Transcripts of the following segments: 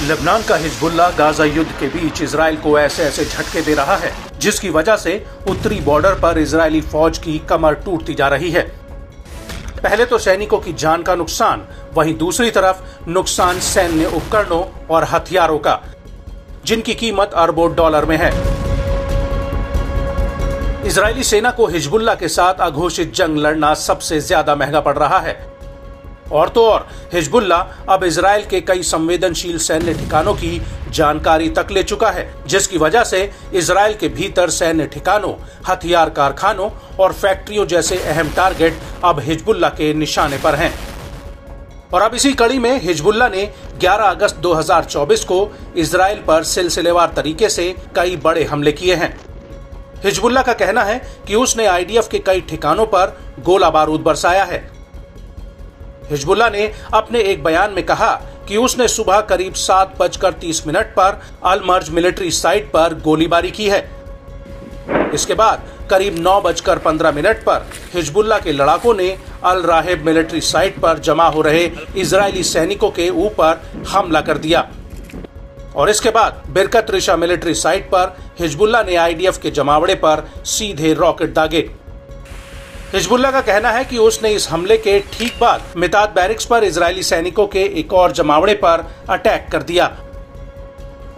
Lebanon का Hezbollah Gaza युद्ध के बीच इजराइल को ऐसे ऐसे झटके दे रहा है जिसकी वजह से उत्तरी बॉर्डर पर इजरायली फौज की कमर टूटती जा रही है। पहले तो सैनिकों की जान का नुकसान, वहीं दूसरी तरफ नुकसान सैन्य उपकरणों और हथियारों का, जिनकी कीमत अरबों डॉलर में है। इजरायली सेना को हिजबुल्लाह के साथ अघोषित जंग लड़ना सबसे ज्यादा महंगा पड़ रहा है। और तो और हिजबुल्लाह अब इजराइल के कई संवेदनशील सैन्य ठिकानों की जानकारी तक ले चुका है, जिसकी वजह से इजराइल के भीतर सैन्य ठिकानों, हथियार कारखानों और फैक्ट्रियों जैसे अहम टारगेट अब हिजबुल्लाह के निशाने पर हैं। और अब इसी कड़ी में हिजबुल्लाह ने 11 अगस्त 2024 को इजराइल पर सिलसिलेवार तरीके से कई बड़े हमले किए हैं। हिजबुल्लाह का कहना है कि उसने आईडीएफ के कई ठिकानों पर गोला बारूद बरसाया है। हिजबुल्लाह ने अपने एक बयान में कहा कि उसने सुबह करीब 7:30 पर अल मर्ज मिलिट्री साइट पर गोलीबारी की है। इसके बाद करीब 9:15 पर हिजबुल्लाह के लड़ाकों ने अल राहेब मिलिट्री साइट पर जमा हो रहे इजरायली सैनिकों के ऊपर हमला कर दिया। और इसके बाद बिरकत रिशा मिलिट्री साइट पर हिजबुल्लाह ने आईडीएफ के जमावड़े पर सीधे रॉकेट दागे। हिजबुल्लाह का कहना है कि उसने इस हमले के ठीक बाद मिताद बैरिक्स पर इजरायली सैनिकों के एक और जमावड़े पर अटैक कर दिया।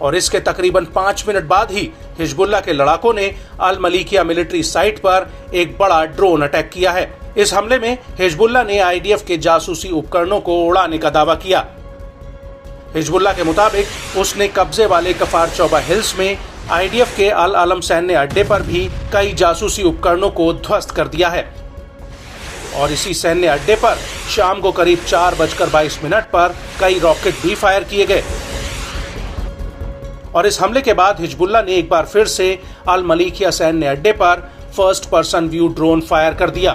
और इसके तकरीबन 5 मिनट बाद ही हिजबुल्लाह के लड़ाकों ने अल मलीकिया मिलिट्री साइट पर एक बड़ा ड्रोन अटैक किया है। इस हमले में हिजबुल्लाह ने आईडीएफ के जासूसी उपकरणों को उड़ाने का दावा किया। हिजबुल्लाह के मुताबिक उसने कब्जे वाले कफार चौबा हिल्स में आईडीएफ के अल अलम सैन्य अड्डे पर भी कई जासूसी उपकरणों को ध्वस्त कर दिया है। और इसी सैन्य अड्डे पर शाम को करीब 4:22 पर कई रॉकेट भी फायर किए गए। और इस हमले के बाद हिजबुल्लाह ने एक बार फिर से अल मलीकिया सैन्य अड्डे पर first person view drone fire कर दिया।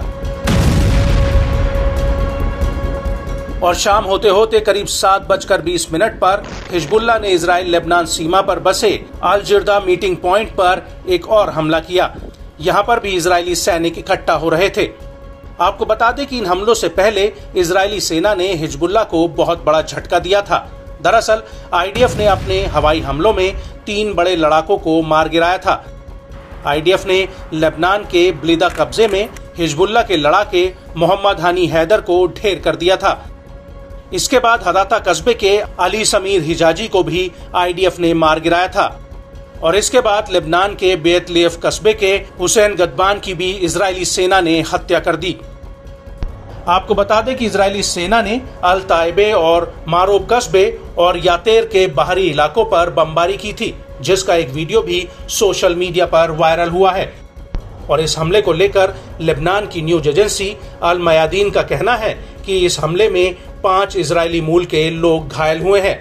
और शाम होते होते करीब 7:20 पर हिजबुल्लाह ने इजराइल लेबनान सीमा पर बसे अल जिरदा मीटिंग पॉइंट पर एक और हमला किया। यहाँ पर भी इजरायली सैनिक इकट्ठा हो रहे थे। आपको बता दें कि इन हमलों से पहले इजरायली सेना ने हिजबुल्लाह को बहुत बड़ा झटका दिया था। दरअसल आईडीएफ ने अपने हवाई हमलों में 3 बड़े लड़ाकों को मार गिराया था। आईडीएफ ने लेबनान के ब्लिदा कब्जे में हिजबुल्लाह के लड़ाके मोहम्मद हनी हैदर को ढेर कर दिया था। इसके बाद हदाता कस्बे के अली समीर हिजाजी को भी आईडीएफ ने मार गिराया था। और इसके बाद लेबनान के बेतलेफ कस्बे के हुसैन गदबान की भी इजरायली सेना ने हत्या कर दी। आपको बता दें कि इजरायली सेना ने अल ताइबे और मारोब कस्बे और यातेर के बाहरी इलाकों पर बमबारी की थी, जिसका एक वीडियो भी सोशल मीडिया पर वायरल हुआ है। और इस हमले को लेकर लेबनान की न्यूज एजेंसी अल मयादीन का कहना है कि इस हमले में 5 इजरायली मूल के लोग घायल हुए हैं।